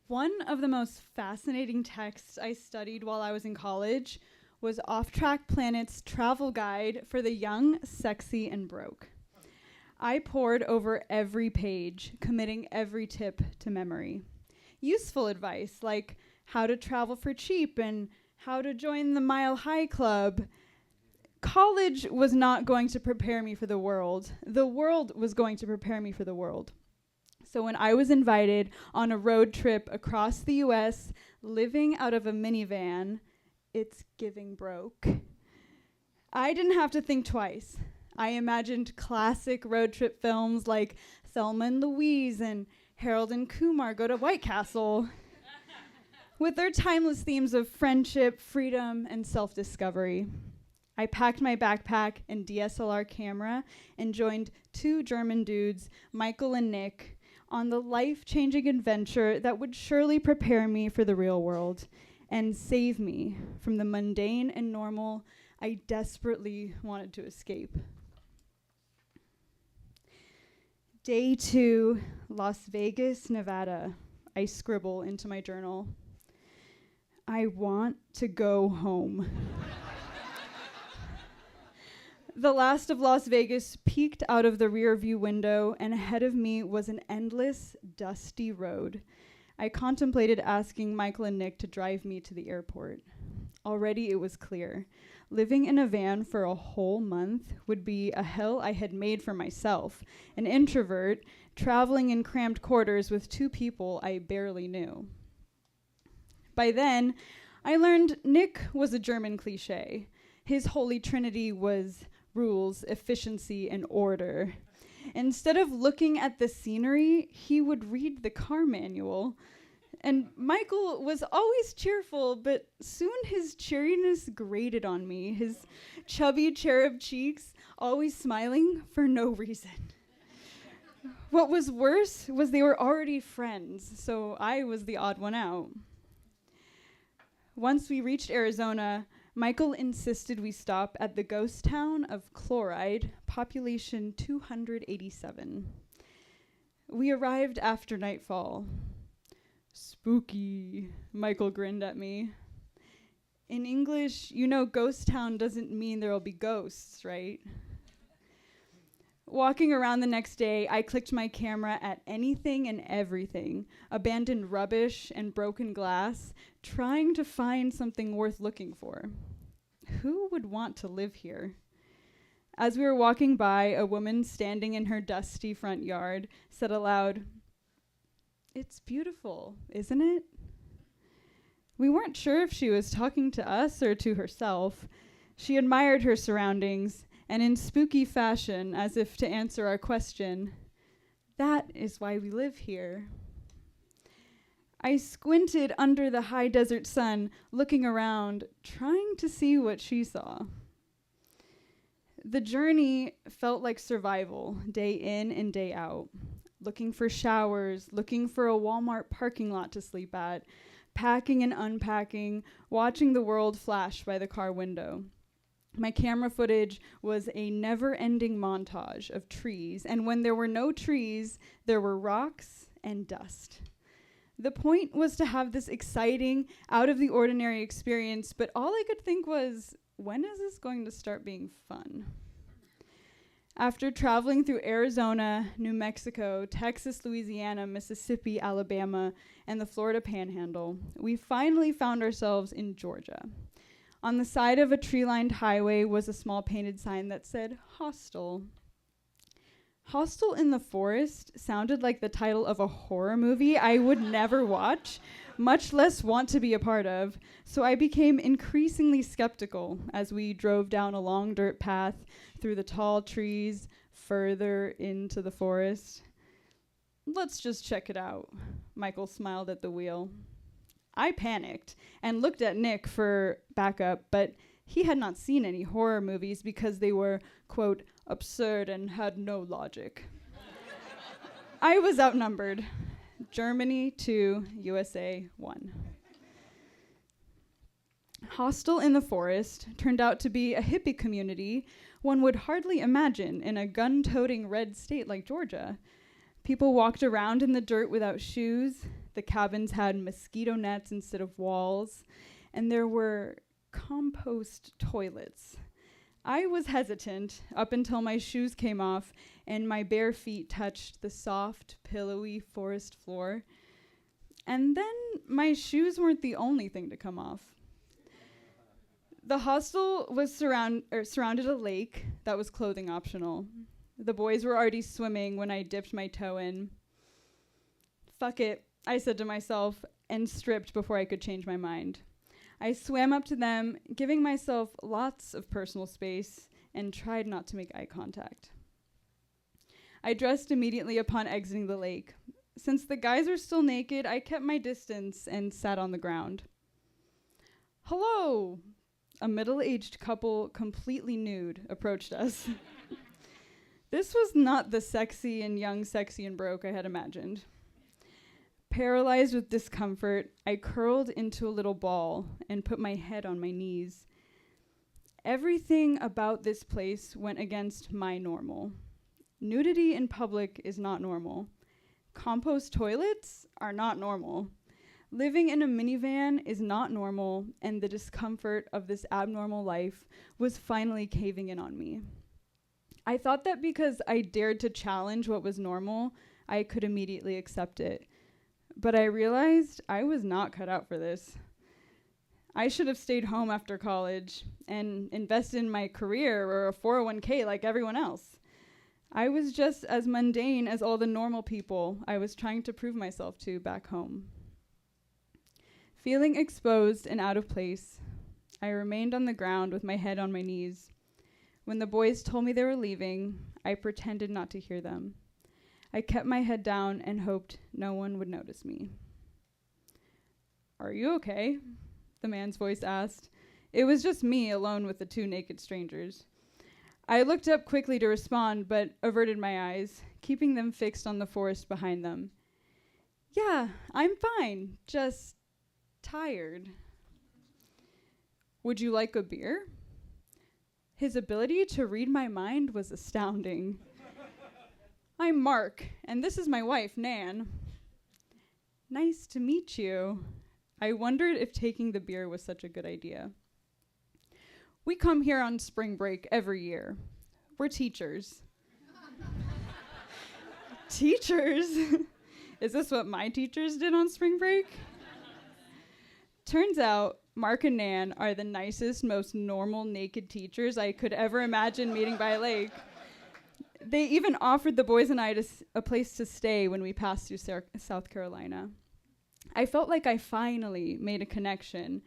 One of the most fascinating texts I studied while I was in college was Off Track Planet's travel guide for the young, sexy, and broke. I pored over every page, committing every tip to memory. Useful advice like how to travel for cheap and how to join the Mile High Club. College was not going to prepare me for the world. The world was going to prepare me for the world. So when I was invited on a road trip across the US, living out of a minivan, it's giving broke. I didn't have to think twice. I imagined classic road trip films like Thelma and Louise and Harold and Kumar Go to White Castle, with their timeless themes of friendship, freedom, and self-discovery. I packed my backpack and DSLR camera and joined two German dudes, Michael and Nick, on the life-changing adventure that would surely prepare me for the real world and save me from the mundane and normal I desperately wanted to escape. Day 2, Las Vegas, Nevada. I scribble into my journal. I want to go home. The last of Las Vegas peeked out of the rear view window, and ahead of me was an endless, dusty road. I contemplated asking Michael and Nick to drive me to the airport. Already it was clear. Living in a van for a whole month would be a hell I had made for myself, an introvert, traveling in cramped quarters with two people I barely knew. By then, I learned Nick was a German cliché. His holy trinity was rules, efficiency, and order. Instead of looking at the scenery, he would read the car manual. And Michael was always cheerful, but soon his cheeriness grated on me, his chubby cherub cheeks always smiling for no reason. What was worse was they were already friends, so I was the odd one out. Once we reached Arizona, Michael insisted we stop at the ghost town of Chloride, population 287. We arrived after nightfall. Spooky, Michael grinned at me. In English, you know ghost town doesn't mean there'll be ghosts, right? Walking around the next day, I clicked my camera at anything and everything, abandoned rubbish and broken glass, trying to find something worth looking for. Who would want to live here? As we were walking by, a woman standing in her dusty front yard said aloud, "It's beautiful, isn't it?" We weren't sure if she was talking to us or to herself. She admired her surroundings, and in spooky fashion, as if to answer our question, "That is why we live here." I squinted under the high desert sun, looking around, trying to see what she saw. The journey felt like survival, day in and day out. Looking for showers, looking for a Walmart parking lot to sleep at, packing and unpacking, watching the world flash by the car window. My camera footage was a never-ending montage of trees, and when there were no trees, there were rocks and dust. The point was to have this exciting, out-of-the-ordinary experience, but all I could think was, when is this going to start being fun? After traveling through Arizona, New Mexico, Texas, Louisiana, Mississippi, Alabama, and the Florida Panhandle, we finally found ourselves in Georgia. On the side of a tree-lined highway was a small painted sign that said, "Hostel." Hostel in the Forest sounded like the title of a horror movie I would never watch, much less want to be a part of, so I became increasingly skeptical as we drove down a long dirt path through the tall trees further into the forest. "Let's just check it out," Michael smiled at the wheel. I panicked and looked at Nick for backup, but he had not seen any horror movies because they were, quote, absurd and had no logic. I was outnumbered. Germany 2, USA 1. Hostel in the Forest turned out to be a hippie community one would hardly imagine in a gun-toting red state like Georgia. People walked around in the dirt without shoes. The cabins had mosquito nets instead of walls, and there were compost toilets. I was hesitant up until my shoes came off and my bare feet touched the soft, pillowy forest floor. And then my shoes weren't the only thing to come off. The hostel was surrounded a lake that was clothing optional. The boys were already swimming when I dipped my toe in. Fuck it, I said to myself, and stripped before I could change my mind. I swam up to them, giving myself lots of personal space, and tried not to make eye contact. I dressed immediately upon exiting the lake. Since the guys were still naked, I kept my distance and sat on the ground. "Hello!" A middle-aged couple, completely nude, approached us. This was not the sexy and young, sexy and broke I had imagined. Paralyzed with discomfort, I curled into a little ball and put my head on my knees. Everything about this place went against my normal. Nudity in public is not normal. Compost toilets are not normal. Living in a minivan is not normal, and the discomfort of this abnormal life was finally caving in on me. I thought that because I dared to challenge what was normal, I could immediately accept it. But I realized I was not cut out for this. I should have stayed home after college and invested in my career or a 401k like everyone else. I was just as mundane as all the normal people I was trying to prove myself to back home. Feeling exposed and out of place, I remained on the ground with my head on my knees. When the boys told me they were leaving, I pretended not to hear them. I kept my head down and hoped no one would notice me. "Are you okay?" the man's voice asked. It was just me alone with the two naked strangers. I looked up quickly to respond, but averted my eyes, keeping them fixed on the forest behind them. "Yeah, I'm fine, just tired." "Would you like a beer?" His ability to read my mind was astounding. "I'm Mark, and this is my wife, Nan." "Nice to meet you." I wondered if taking the beer was such a good idea. "We come here on spring break every year. We're teachers." Teachers? Is this what my teachers did on spring break? Turns out, Mark and Nan are the nicest, most normal naked teachers I could ever imagine meeting by a lake. They even offered the boys and I a place to stay when we passed through South Carolina. I felt like I finally made a connection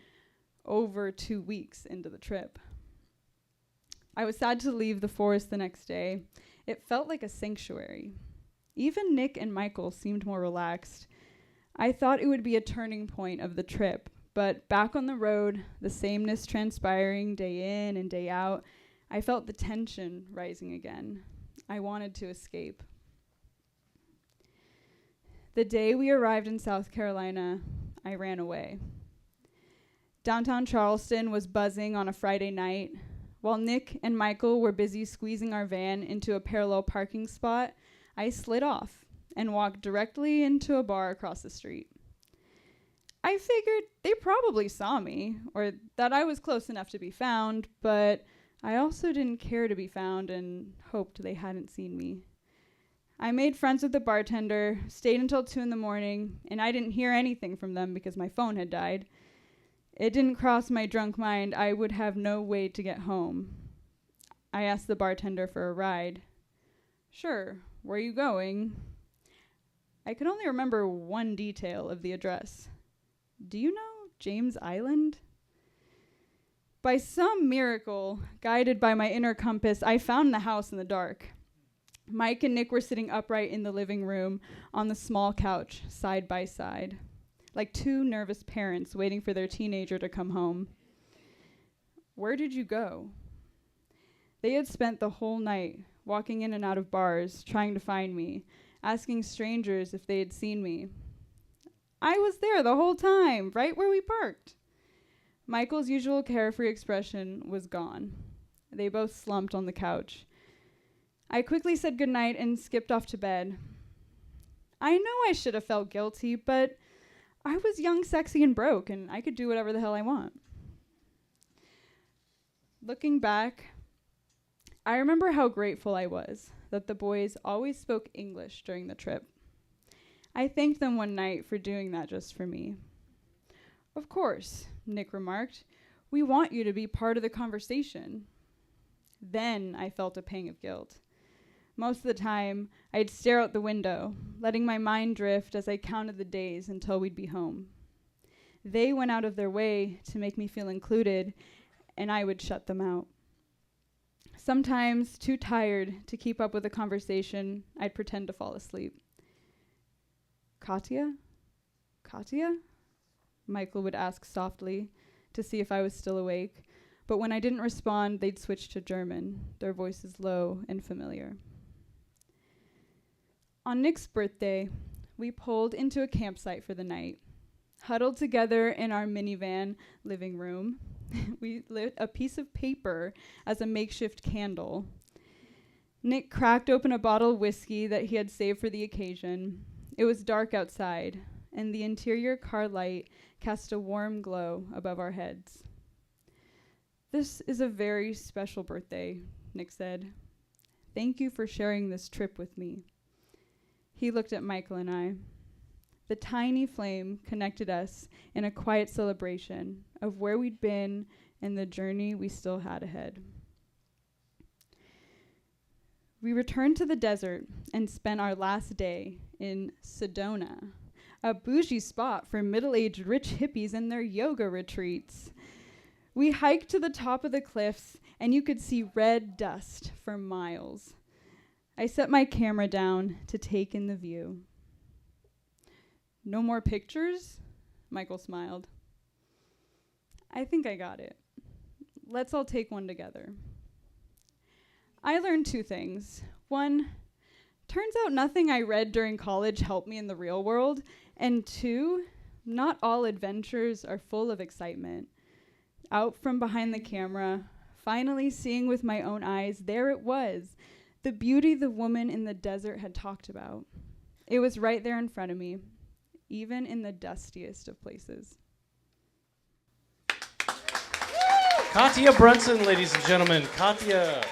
over 2 weeks into the trip. I was sad to leave the forest the next day. It felt like a sanctuary. Even Nick and Michael seemed more relaxed. I thought it would be a turning point of the trip, but back on the road, the sameness transpiring day in and day out, I felt the tension rising again. I wanted to escape. The day we arrived in South Carolina, I ran away. Downtown Charleston was buzzing on a Friday night. While Nick and Michael were busy squeezing our van into a parallel parking spot, I slid off and walked directly into a bar across the street. I figured they probably saw me, or that I was close enough to be found, but I also didn't care to be found and hoped they hadn't seen me. I made friends with the bartender, stayed until 2 a.m, and I didn't hear anything from them because my phone had died. It didn't cross my drunk mind I would have no way to get home. I asked the bartender for a ride. "Sure, where are you going?" I could only remember one detail of the address. "Do you know James Island?" By some miracle, guided by my inner compass, I found the house in the dark. Mike and Nick were sitting upright in the living room on the small couch, side by side, like two nervous parents waiting for their teenager to come home. "Where did you go?" They had spent the whole night walking in and out of bars, trying to find me, asking strangers if they had seen me. "I was there the whole time, right where we parked." Michael's usual carefree expression was gone. They both slumped on the couch. I quickly said goodnight and skipped off to bed. I know I should have felt guilty, but I was young, sexy, and broke, and I could do whatever the hell I want. Looking back, I remember how grateful I was that the boys always spoke English during the trip. I thanked them one night for doing that just for me. "Of course," Nick remarked, "we want you to be part of the conversation." Then I felt a pang of guilt. Most of the time, I'd stare out the window, letting my mind drift as I counted the days until we'd be home. They went out of their way to make me feel included, and I would shut them out. Sometimes, too tired to keep up with the conversation, I'd pretend to fall asleep. "Katia? Katia?" Michael would ask softly to see if I was still awake, but when I didn't respond, they'd switch to German, their voices low and familiar. On Nick's birthday, we pulled into a campsite for the night. Huddled together in our minivan living room, we lit a piece of paper as a makeshift candle. Nick cracked open a bottle of whiskey that he had saved for the occasion. It was dark outside, and the interior car light cast a warm glow above our heads. "This is a very special birthday," Nick said. "Thank you for sharing this trip with me." He looked at Michael and I. The tiny flame connected us in a quiet celebration of where we'd been and the journey we still had ahead. We returned to the desert and spent our last day in Sedona, a bougie spot for middle-aged rich hippies and their yoga retreats. We hiked to the top of the cliffs, and you could see red dust for miles. I set my camera down to take in the view. "No more pictures?" Michael smiled. "I think I got it. Let's all take one together." I learned two things. One, turns out nothing I read during college helped me in the real world. And two, not all adventures are full of excitement. Out from behind the camera, finally seeing with my own eyes, there it was, the beauty the woman in the desert had talked about. It was right there in front of me, even in the dustiest of places. Katia Brunson, ladies and gentlemen. Katia.